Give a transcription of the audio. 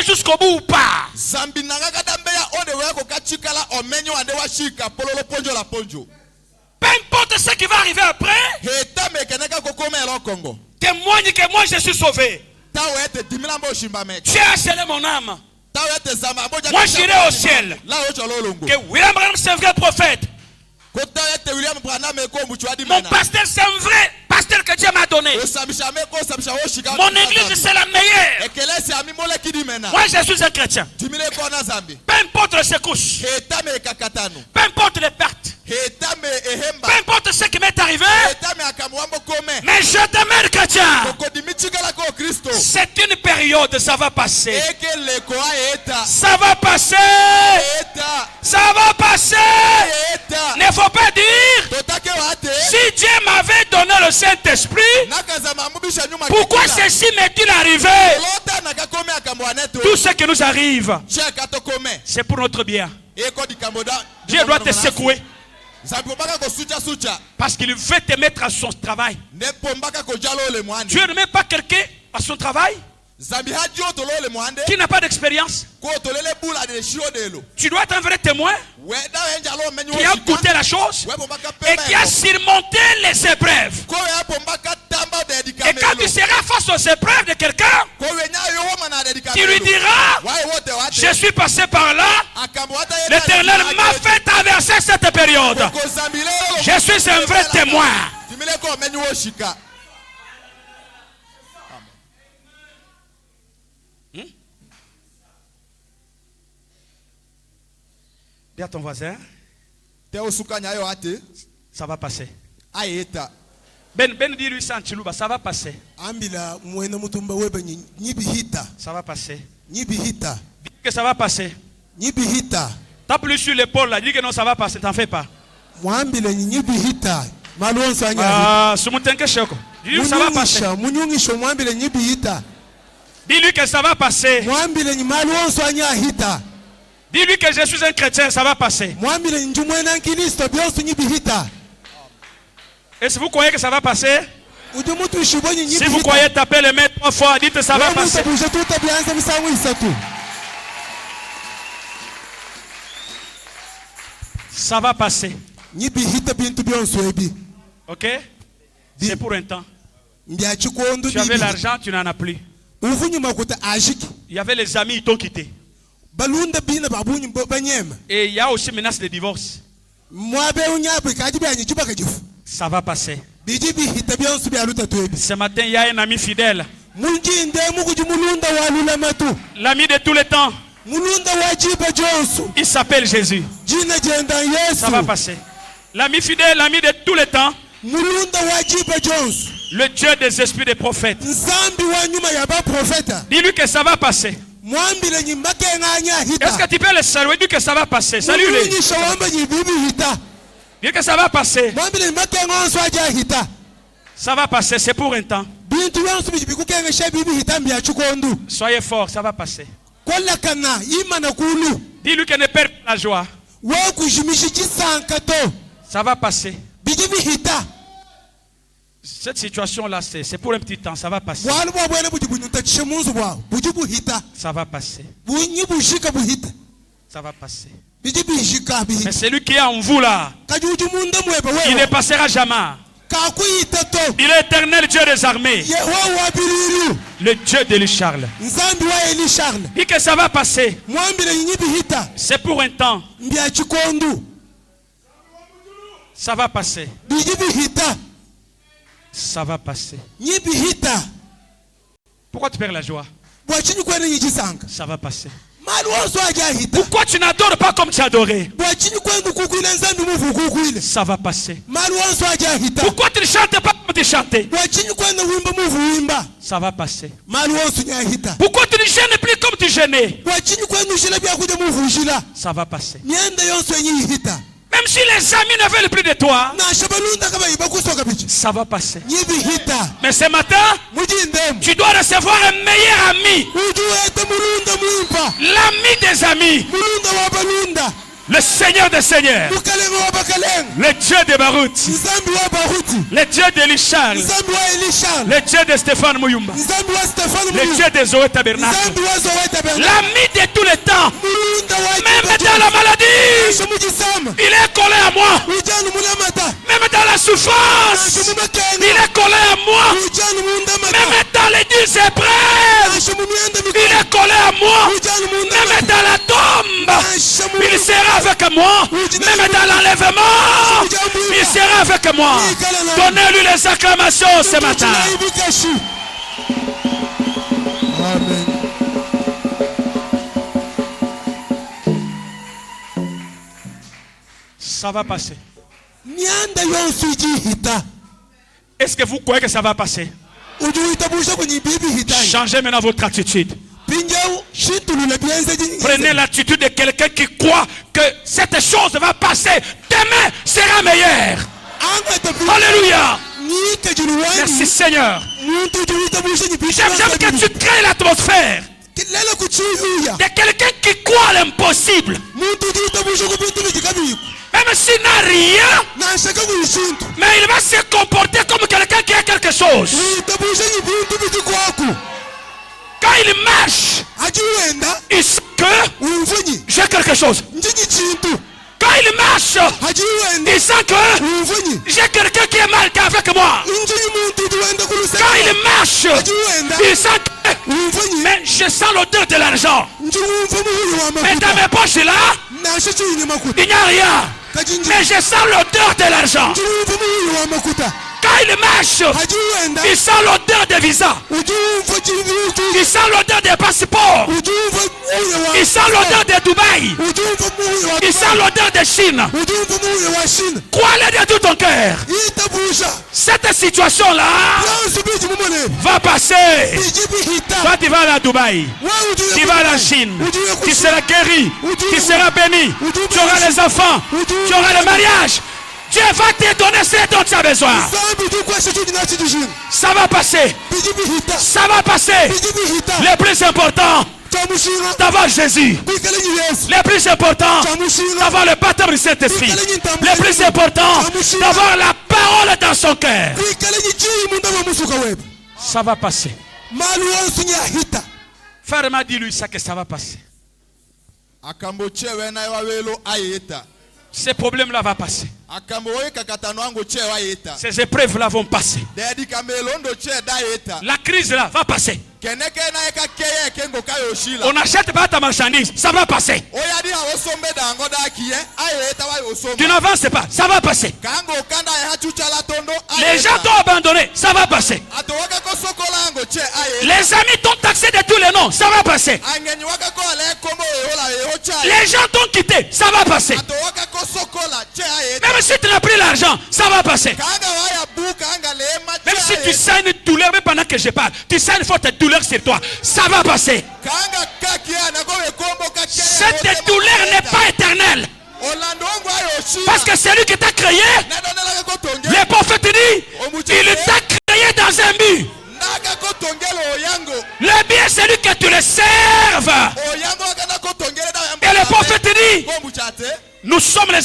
jusqu'au bout ou pas. Peu importe ce qui va arriver après, témoigne que moi je suis sauvé. Tu as scellé mon âme. Moi j'irai au ciel. Que William Branham c'est un vrai prophète. Mon pasteur c'est un vrai pasteur que Dieu m'a donné. Mon église c'est la meilleure. Moi je suis un chrétien. Peu importe les secousses, peu importe les pertes, peu importe ce qui m'est arrivé, mais je demeure chrétien. C'est une période, ça va passer. Ça va passer. Ça va passer. Il ne faut pas dire, si Dieu m'avait donné le Saint-Esprit, pourquoi ceci m'est-il arrivé? Tout ce qui nous arrive, c'est pour notre bien. Dieu doit te secouer. Parce qu'il veut te mettre à son travail. Dieu ne met pas quelqu'un à son travail qui n'a pas d'expérience. Tu dois être un vrai témoin qui a goûté la chose et qui a surmonté les épreuves. Et quand tu seras face aux épreuves de quelqu'un, tu lui diras, je suis passé par là, l'Éternel m'a fait traverser cette période. Je suis un vrai témoin. Dis à ton voisin, ça va passer. Ben dis-lui ça en Chiluba, ça va passer. Ça va passer. Dis que ça va passer. Tape-lui sur l'épaule là, dis que non, ça va passer, t'en fais pas. Ah, dis-lui ça va passer. Dis-lui que ça va passer. Dis-lui que je suis un chrétien, ça va passer. Et si vous croyez que ça va passer, si vous croyez taper les mains 3 fois, dites ça va passer. Ça va passer. Ok? C'est pour un temps. Tu avais l'argent, tu n'en as plus. Il y avait les amis, ils t'ont quitté. Et il y a aussi menace de divorce. Ça va passer. Ce matin, il y a un ami fidèle. L'ami de tous les temps. Il s'appelle Jésus. Ça va passer. L'ami fidèle, l'ami de tous les temps. Le Dieu des esprits des prophètes. Dis-lui que ça va passer. Est-ce que tu peux le saluer? Dis que ça va passer. Salut-les. Dis que ça va passer. Ça va passer, c'est pour un temps. Soyez fort, ça va passer. Dis-lui que ne perd pas la joie. Ça va passer. Cette situation-là, c'est pour un petit temps, ça va passer. Ça va passer. Ça va passer. Mais celui qui est en vous là, il ne passera jamais. Il est éternel Dieu des armées. Le Dieu d'Élie Charles. Dit que ça va passer. C'est pour un temps. Ça va passer. Ça va passer. Pourquoi tu perds la joie? Ça va passer. Pourquoi tu n'adores pas comme tu adorais? Ça va passer. Pourquoi tu ne chantes pas comme tu chantais? Ça va passer. Pourquoi tu ne gênes plus comme tu gênais? Ça va passer. Même si les amis ne veulent plus de toi, ça va passer. Mais ce matin, tu dois recevoir un meilleur ami. L'ami des amis. Le Seigneur des Seigneurs. Le Dieu de Barout. Le Dieu d'Elichar. Le Dieu de Stéphane Mouyumba. Le Dieu de Zoé Tabernacle. L'ami de tous les temps. Même dans la maladie, il est collé à moi. Même dans la souffrance, il est collé à moi. Même dans les 10 épreuves, il est collé à moi. Même dans la tombe, il sera avec moi. Même dans l'enlèvement, il sera avec moi. Donnez-lui les acclamations ce matin. Amen. Ça va passer. Est-ce que vous croyez que ça va passer? Changez maintenant votre attitude. Prenez l'attitude de quelqu'un qui croit que cette chose va passer. Demain sera meilleur. Alléluia. Merci Seigneur. J'aime que tu crées l'atmosphère de quelqu'un qui croit à l'impossible. Même s'il n'a rien, mais il va se comporter comme quelqu'un qui a quelque chose. Quand il marche, il sait que j'ai quelque chose. Quand il marche, il sent que j'ai quelqu'un qui est mal avec moi. Quand il marche, il sent que mais je sens l'odeur de l'argent. Mais dans mes poches là, il n'y a rien. Mais je sens l'odeur de l'argent. Quand il marche, il sent l'odeur des visas. Il sent l'odeur des passeports. Il sent l'odeur de Dubaï. Il sent l'odeur de Chine. Crois-le de tout ton cœur. Cette situation-là va passer. Toi, tu vas aller à Dubaï. Tu vas à la Chine. Tu seras guéri. Tu seras béni. Tu auras les enfants. Tu auras le mariage. Dieu va te donner ce dont tu as besoin. Ça va passer. Ça va passer. Le plus important, d'avoir Jésus. Le plus important, d'avoir le baptême du Saint-Esprit. Le plus important, d'avoir la parole dans son cœur. Ça va passer. Frère m'a dit lui ça que ça va passer. Ces problèmes-là vont passer. Ces épreuves-là vont passer. La crise-là va passer. On n'achète pas ta marchandise, ça va passer. Tu n'avances pas, ça va passer. Les gens t'ont abandonné, ça va passer. Les amis t'ont taxé de tous les noms, ça va passer. Les gens t'ont quitté, ça va passer. Même si tu n'as pris l'argent, ça va passer. Même si tu sens une douleur, même pendant que je parle, tu sens une forte douleur sur toi, ça va passer. Cette douleur n'est pas éternelle. Parce que c'est lui qui t'a créé. Le prophète dit, il t'a créé dans un but. Le bien c'est lui que tu le serves. Et le prophète dit, nous sommes les